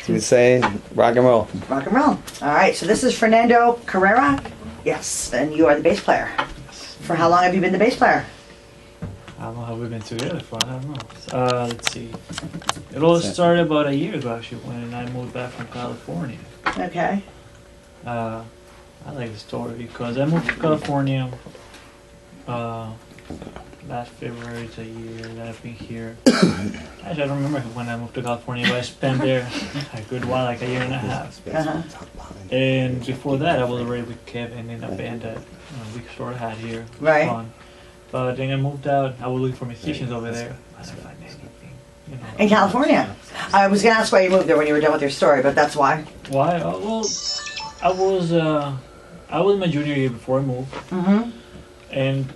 We say rock and roll. Rock and roll. All right, so this is Fernando Carrera. Yes, and you are the bass player. For how long have you been the bass player? How long have we been together for? I don't know. Let's see. It all started about a year ago, actually, when I moved back from California. Okay. I like the story because I moved to California last February. It's a year that I've been here. Actually, I don't remember when I moved to California, but I spent there a good while, like a year and a half. Uh-huh. And before that, I was already with Kevin in a band that we sort of had here. Right. Fun. But then I moved out. I was looking for musicians over there. I didn't find anything. You know. In California. I was going to ask why you moved there when you were done with your story, but that's why. Why? Well, I was in my junior year before I moved, Mm-hmm. and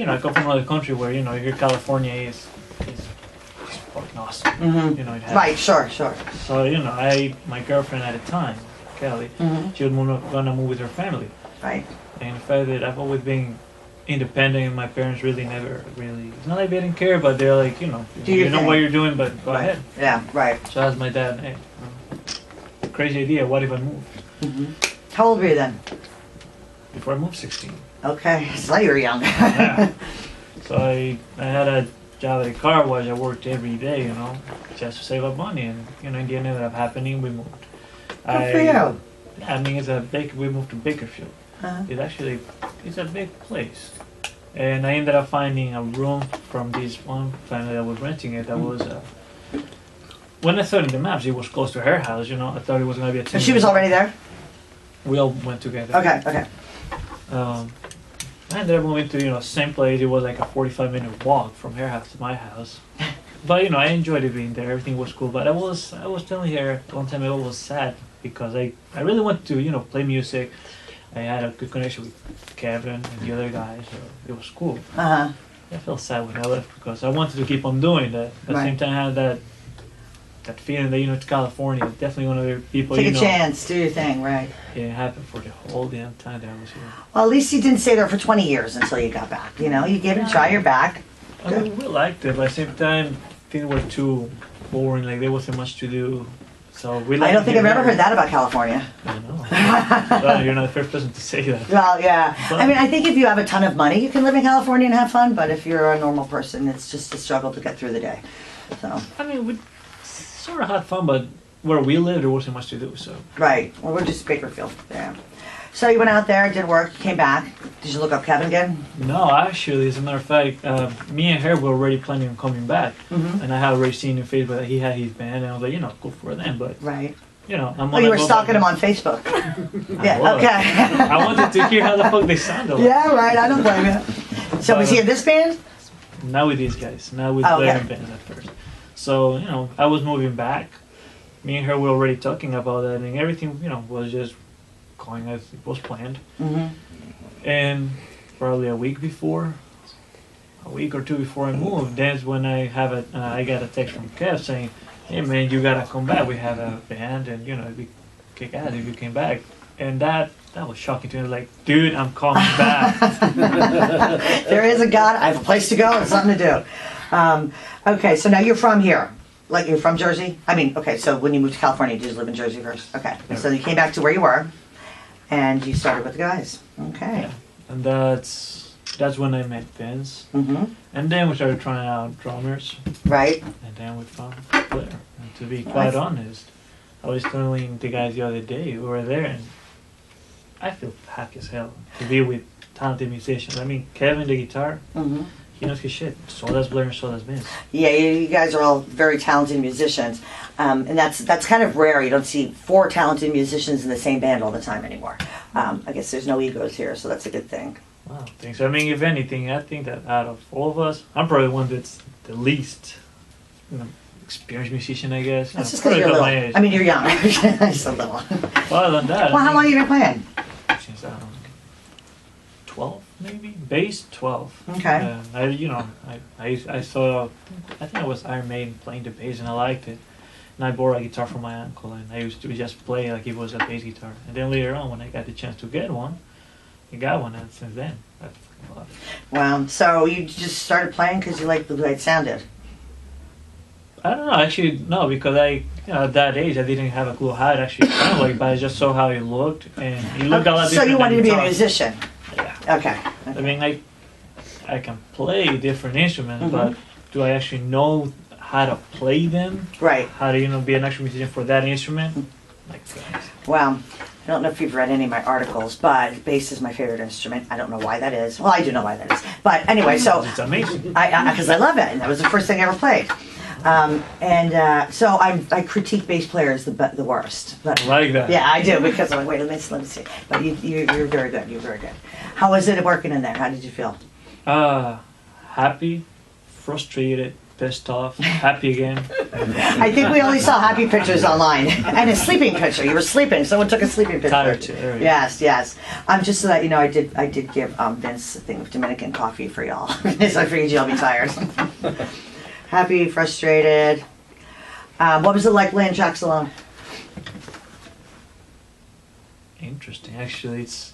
I come from another country where here California is fucking awesome. Mm-hmm. It has, Right, sure. So my girlfriend at the time, Kelly, Mm-hmm. she was gonna move with her family, Right. and the fact that I've always been independent, and my parents really never really. It's not like they didn't care, but they're like, Do you your know thing. what you're doing, but go Right. ahead. Yeah, right. So I asked my dad, hey, crazy idea. What if I moved Mm-hmm. How old were you then? before I moved 16? Okay, so you were young. Yeah. So I had a job at a car wash. I worked every day, just to save up money. And, in the end, it ended up happening. We moved. Good for you. I mean, we moved to Bakersfield. Uh-huh. It's a big place. And I ended up finding a room from this one family that was renting it. That was, when I saw it in the maps, it was close to her house, I thought it was going to be a 10 And she was already there? We all went together. Okay. I ended up moving to same place. It was like a 45-minute walk from her house to my house. But I enjoyed it being there. Everything was cool. But I was telling her one time I was sad because I really wanted to play music. I had a good connection with Kevin and the other guys. So it was cool. Uh-huh. I felt sad when I left because I wanted to keep on doing that. At the Right. same time, I had that feeling that it's California. Definitely one of the people. Take a chance, do your thing, right. Yeah, it happened for the whole damn time that I was here. Well, at least you didn't stay there for 20 years until you got back. You gave it a try, you're back. I mean, we liked it, but at the same time, things were too boring. Like there wasn't much to do. So we. I don't think I've ever heard that about California. I know. Well, you're not the first person to say that. Well, yeah. I mean, I think if you have a ton of money, you can live in California and have fun. But if you're a normal person, it's just a struggle to get through the day. So. I mean, we sort of had fun, but where we lived, there wasn't much to do. So. Right. Well, we're just Bakerfield. Yeah. So you went out there, did work, came back. Did you look up Kevin again? No, actually, as a matter of fact, me and her were already planning on coming back, Mm-hmm. and I had already seen in Facebook that he had his band, and I was like, good for them. But Right. I'm. Oh, you were stalking him on Facebook. Yeah. was. Okay. I wanted to hear how the fuck they sounded. Yeah. Right. I don't blame you. So was he in this band? Not with these guys. Not with Oh, okay. their bands at first. So I was moving back. Me and her were already talking about that, and everything was just going as it was planned. Mm-hmm. And probably a week or two before I moved, that's when I got a text from Kev saying, "Hey man, you gotta come back. We have a band, and it'd be kick ass if you came back." And that was shocking to me. I was like, "Dude, I'm coming back." There is a God. I have a place to go and something to do. Okay, so now you're from here. Like you're from Jersey? I mean, okay, so when you moved to California, you just live in Jersey first? Okay, Yeah. so you came back to where you were, and you started with the guys. Okay. Yeah. And that's when I met Vince. Mm-hmm. And then we started trying out drummers. Right? And then we found a player. And to be quite honest, I was telling the guys the other day, we were there, and I feel happy as hell to be with talented musicians. I mean, Kevin, the guitar, Mm-hmm. he knows his shit. So does Blair and so does Vince. Yeah, you guys are all very talented musicians, and that's kind of rare. You don't see 4 talented musicians in the same band all the time anymore. I guess there's no egos here, so that's a good thing. Wow, thanks. I mean, if anything, I think that out of all of us, I'm probably the one that's the least experienced musician, I guess. That's just probably because you're my little. age. I mean, you're young. Just a little. Well, other than that, Well, how long have you been playing? Since 12 maybe, bass 12. Okay. I saw, I think it was Iron Maiden playing the bass, and I liked it. And I borrowed a guitar from my uncle, and I used to just play like it was a bass guitar. And then later on, when I got the chance to get one, I got one, and since then, I fucking love it. Wow. So you just started playing because you liked the way it sounded? I don't know. Actually, no, because at that age I didn't have a clue how it actually sounded like, but I just saw how he looked, and he looked a lot So different. you wanted to than be a guitar. musician? Yeah. Okay. I mean, I can play different instruments, Mm-hmm. but do I actually know how to play them? Right. How to be an actual musician for that instrument? Like, Well, I don't know if you've read any of my articles, but bass is my favorite instrument. I don't know why that is. Well, I do know why that is. But anyway, so it's amazing. because I love it, and that was the first thing I ever played. So I critique bass players the worst. But, I like that. yeah, I do because I'm like, wait, let me see. But you're very good. You're very good. How was it working in there? How did you feel? Happy, frustrated, pissed off, happy again. I think we only saw happy pictures online and a sleeping picture. You were sleeping. Someone took a sleeping picture. Tired too. There we go. Yes. Just so that you know, I did give Vince a thing of Dominican coffee for y'all. So I figured y'all be tired. Happy, frustrated. What was it like playing tracks alone? Interesting. Actually, it's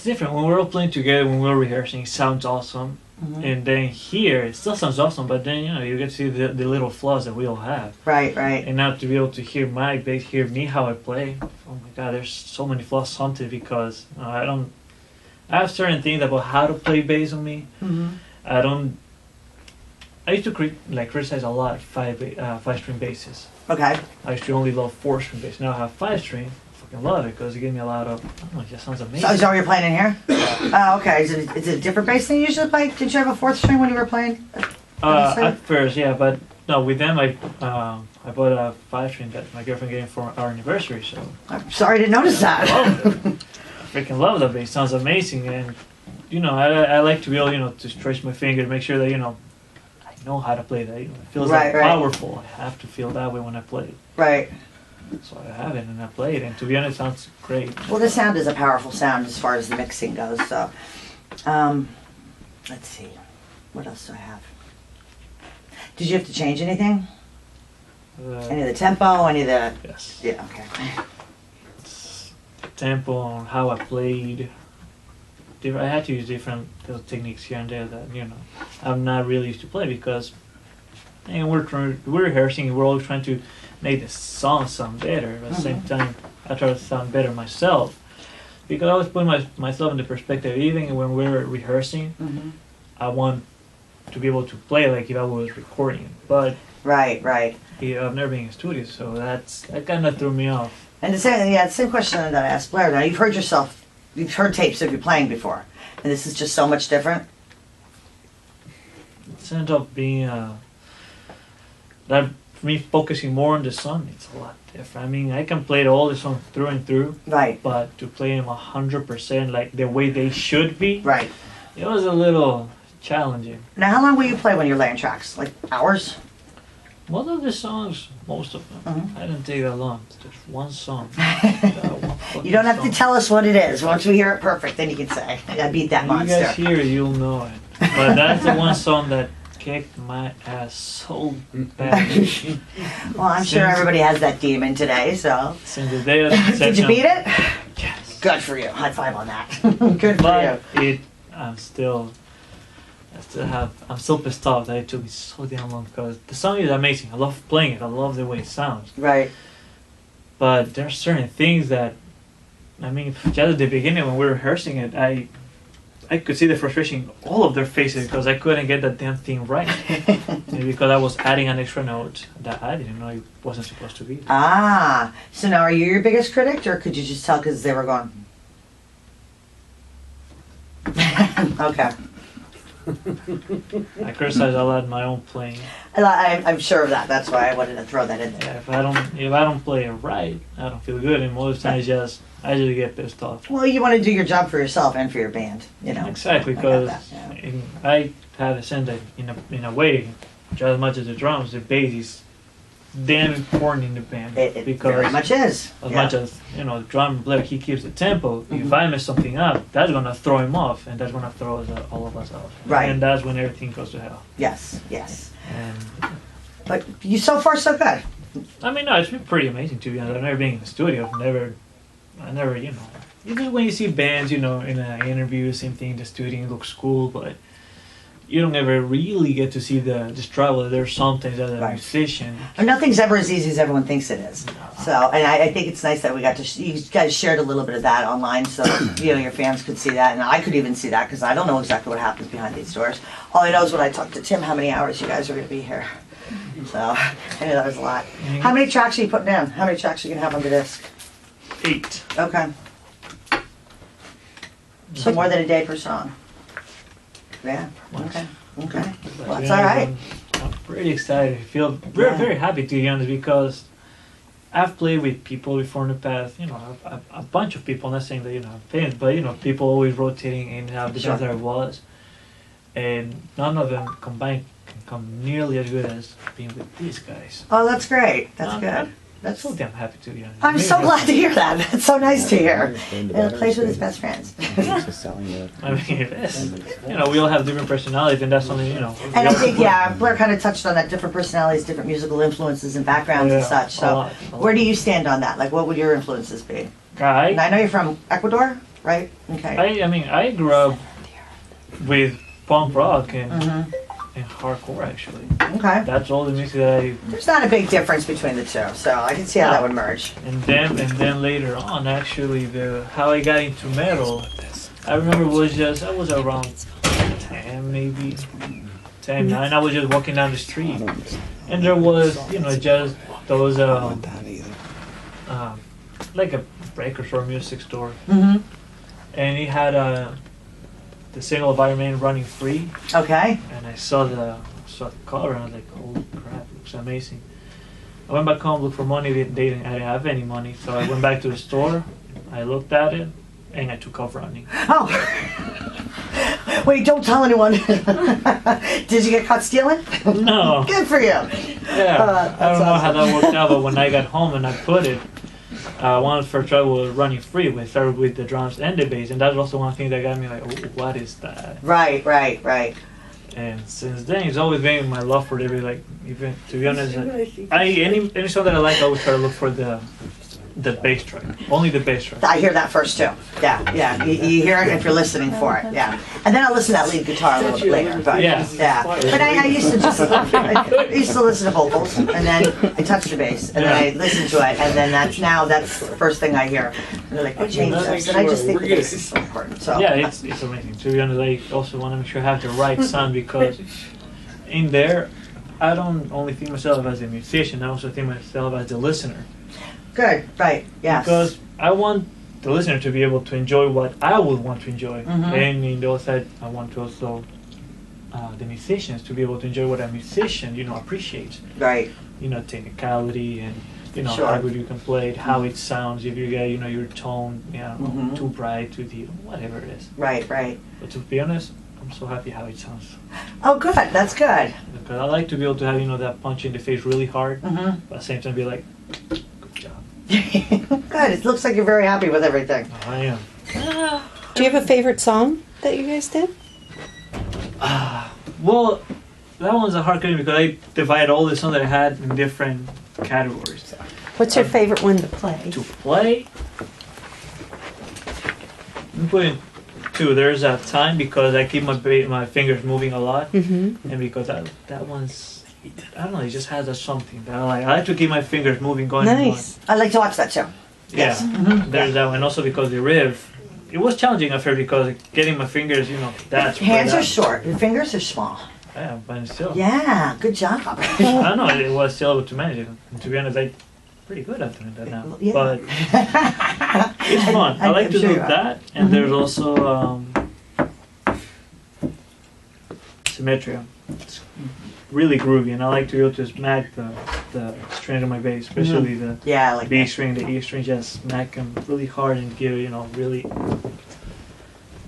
different when we're all playing together. When we're rehearsing, it sounds awesome, and then here it still sounds awesome. But then you get to see the little flaws that we all have. Right. And now to be able to hear my bass, hear me how I play, oh my god, there's so many flaws sometimes because I have certain things about how to play bass on me. I used to criticize a lot five-string basses. Okay. I used to only love 4-string bass. Now I have 5-string. I fucking love it because it gives me a lot of, it just sounds amazing. So is that what you're playing in here? Oh, okay. Is it a different bass than you usually play? Did you have a 4th string when you were playing? At first, yeah, but no, with them I bought a 5-string that my girlfriend gave me for our anniversary, so I'm sorry, I didn't notice that. freaking love that bass. Sounds amazing, and I like to be able to stretch my finger to make sure that I know how to play that. It feels Right. powerful. I have to feel that way when I play it. Right. So I have it and I play it, and to be honest, it sounds great. Well, the sound is a powerful sound as far as the mixing goes. So, let's see. What else do I have? Did you have to change anything? Any of the tempo? Any of the? Yes. Yeah. Okay. Tempo on how I played. I had to use different little techniques here and there that I'm not really used to play because, and we're rehearsing. And we're always trying to make the song sound better. But at the same time, I try to sound better myself because I always put myself in the perspective. Even when we're rehearsing, I want to be able to play like if I was recording. But Right. I've never been in a studio, so that kind of threw me off. And the same question that I asked Blair. Now you've heard tapes of you playing before, and this is just so much different. It ended up being that for me focusing more on the song. It's a lot different. I mean, I can play all the songs through and through, Right. but to play them 100% like the way they should be, Right. it was a little challenging. Now, how long will you play when you're laying tracks? Like hours? Most of the songs, most of them, I didn't take that long. Just one song. You don't have to tell us what it is. Once we hear it perfect, then you can say, I beat that When you monster. guys hear it, you'll know it. But that's the one song that kicked my ass so bad. Well, I'm sure everybody has that demon today, so. Since the day of the Did you session, beat it? Yes. Good for you. High five on that. Good for But you. I'm still pissed off that it took me so damn long because the song is amazing. I love playing it. I love the way it sounds. Right. But there are certain things that, I mean, just at the beginning when we were rehearsing it, I could see the frustration in all of their faces because I couldn't get that damn thing right. Maybe because I was adding an extra note that I didn't know it wasn't supposed to be. So now are you your biggest critic, or could you just tell because they were going? Okay. I criticize a lot my own playing. I'm sure of that. That's why I wanted to throw that in there. Yeah, if I don't play it right, I don't feel good, and most of the time I just get pissed off. Well, you want to do your job for yourself and for your band, Exactly, I got because that, yeah. I have a sense that in a way, just as much as the drums, the bass is damn important in the band It because very much is. as Yeah. much as the drum player, he keeps the tempo. If I mess something up, that's gonna throw him off, and that's gonna throw all of us out. Right. And that's when everything goes to hell. Yes. And But you so far so good. I mean, no, it's been pretty amazing to be honest. I've never been in the studio. I never, even when you see bands, in an interview, same thing, the studio looks cool, but you don't ever really get to see the struggle. There's sometimes as a Right. musician. And nothing's ever as easy as everyone thinks it is. So, and I think it's nice that we got to, you guys shared a little bit of that online, so, your fans could see that, and I could even see that, because I don't know exactly what happens behind these doors. All I know is when I talked to Tim, how many hours you guys are gonna be here. So, I knew that was a lot. How many tracks are you putting in? How many tracks are you gonna have on the disc? 8. Okay. So more than a day per song? Yeah, okay, okay. Well, that's all right. I'm pretty excited. I feel very, Yeah. very happy, to be honest, because I've played with people before in the past, a bunch of people, not saying that, fans, but, people always rotating in and out, because Sure. there was. And none of them combined can come nearly as good as being with these guys. Oh, that's great, that's Um, good. That's so damn happy to, be honest. I'm so glad to hear that, that's so nice to hear. And And it plays with his best friends. I mean, it's, we all have different personalities, and that's something, And I think, yeah, Blair kind of touched on that, different personalities, different musical influences and backgrounds and Yeah, such, a so lot. where do you stand on that? Like, what would your influences be? And I I know you're from Ecuador, right? Okay. I grew up with punk rock and Mhm. hardcore, actually. Okay. That's all the music that I. There's not a big difference between the two, so I can see how that would merge. And then later on, actually, how I got into metal, I remember I was around 10 maybe, 10, 9. I was just walking down the street, and there was just those like a record store, music store, Mm-hmm. and he had the single of Iron Man Running Free, Okay. and I saw the cover, and I was like, holy crap, it looks amazing. I went back home, looked for money. I didn't have any money, so I went back to the store. I looked at it, and I took off running. Oh. Wait, don't tell anyone. Did you get caught stealing? No. Good for you. Yeah, that's I don't know how awesome. that worked out, but when I got home and I put it, one of the first try was Running Free. We started with the drums and the bass, and that was also one thing that got me like, oh, what is that? Right, right, right. And since then, it's always been my love for it. Like, even to be honest, any song that I like, I always try to look for the bass track, only the bass track. I hear that first too. Yeah, yeah. You hear it if you're listening for it. Yeah. And then I'll listen to that lead guitar a little bit later. But Yeah. yeah. But I used to just I used to listen to vocals, and then I touch the bass, and then I listen to it, and then that's the first thing I hear. And they're like, what changed this? And I just think the bass is so important. So Yeah, it's amazing. To be honest, I also want to make sure I have the right sound, because in there, I don't only think myself as a musician, I also think myself as a listener. good. Right. Yes. Because I want the listener to be able to enjoy what I would want to enjoy. Mhm. And in the other side, I want to also the musicians to be able to enjoy what a musician, appreciates. Right. Technicality and, Sure. how good you can play it, how it sounds, if you get, your tone, Mhm. too bright, too deep, whatever it is. Right. Right. But to be honest, I'm so happy how it sounds. Oh, good. That's good. Because I like to be able to have, that punch in the face really hard, Mm-hmm. but at the same time be like, good job. Good. It looks like you're very happy with everything. I am. Do you have a favorite song that you guys did? Well, that one's a hard question because I divided all the songs that I had in different categories. What's your favorite one to play? To play, I'm putting two. There's a time because I keep my fingers moving a lot, Mm-hmm. and because that one's, I don't know, it just has a something that I like. I like to keep my fingers moving, going. and Nice. I like to watch that too. going. Yes. Yeah, Mhm. there's that one. Also because the riff, it was challenging at first because getting my fingers, that's Hands spread are out. short. Your fingers are small. Yeah, but still. Yeah. Good job. I don't know, it was still able to manage it. And to be honest, I'm pretty good at doing that now. Yeah. But it's fun. I like I'm to sure do you are. that. And Mhm. there's also Symmetria. It's really groovy, and I like to be able to smack the string of my bass, especially the Yeah, I like B that. string, the E string, just smack them really hard and give, really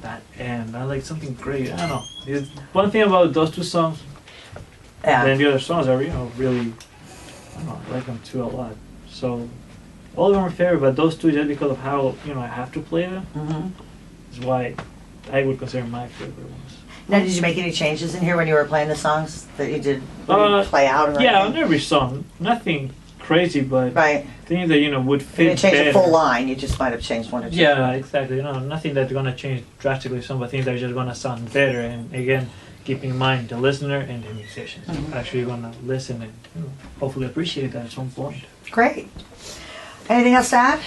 that end. I like something great. I don't know. There's one thing about those two songs, then Yeah. the other songs are, really, I don't know, I like them too a lot. So, all of them are favorite, but those two, just because of how, I have to play them, hmm is why I would consider my favorite ones. Now, did you make any changes in here when you were playing the songs that you did play out? Or Yeah, on anything? every song. Nothing crazy, but Right. things that, would You fit didn't change better. the full line. You just might have changed one or two. Yeah, exactly. Nothing that's gonna change drastically. Some things that are just gonna sound better, and again, keeping in mind the listener and the musicians. Mhm. Actually gonna listen and hopefully appreciate that at some point. Great. Anything else to add?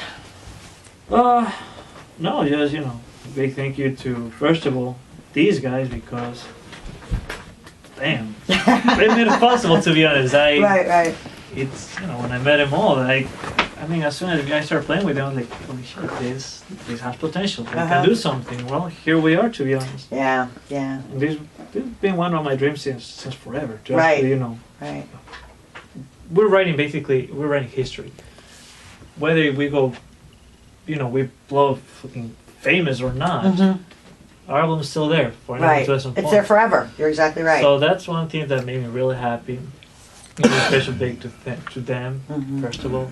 No, just, big thank you to, first of all, these guys because, damn, they made it possible, to be honest. Right. It's, when I met them all, I mean, as soon as I started playing with them, I was like, holy shit, this has potential. They Uh-huh. can do something. Well, here we are, to be honest. Yeah. And this has been one of my dreams since forever. To Right. actually, Right. we're writing history. Whether we go, we blow fucking famous or not, Mhm. our album's still there for anyone Right. to listen It's there forever. You're exactly right. So that's one thing that made me really happy. Special big to them, Mhm. first of all.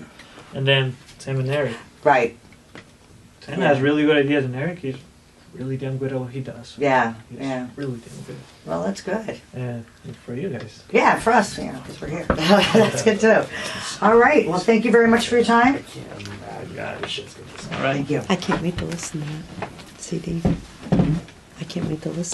And then Sam and Eric. Right. Sam Yeah. has really good ideas, and Eric is really damn good at what he does. Yeah. He's Yeah. really damn good. Well, that's good. And for you guys. Yeah, for us, because we're here. That's good too. All right. Well, thank you very much for your time. All right. Thank you. I can't wait to listen to that CD. I can't wait to listen.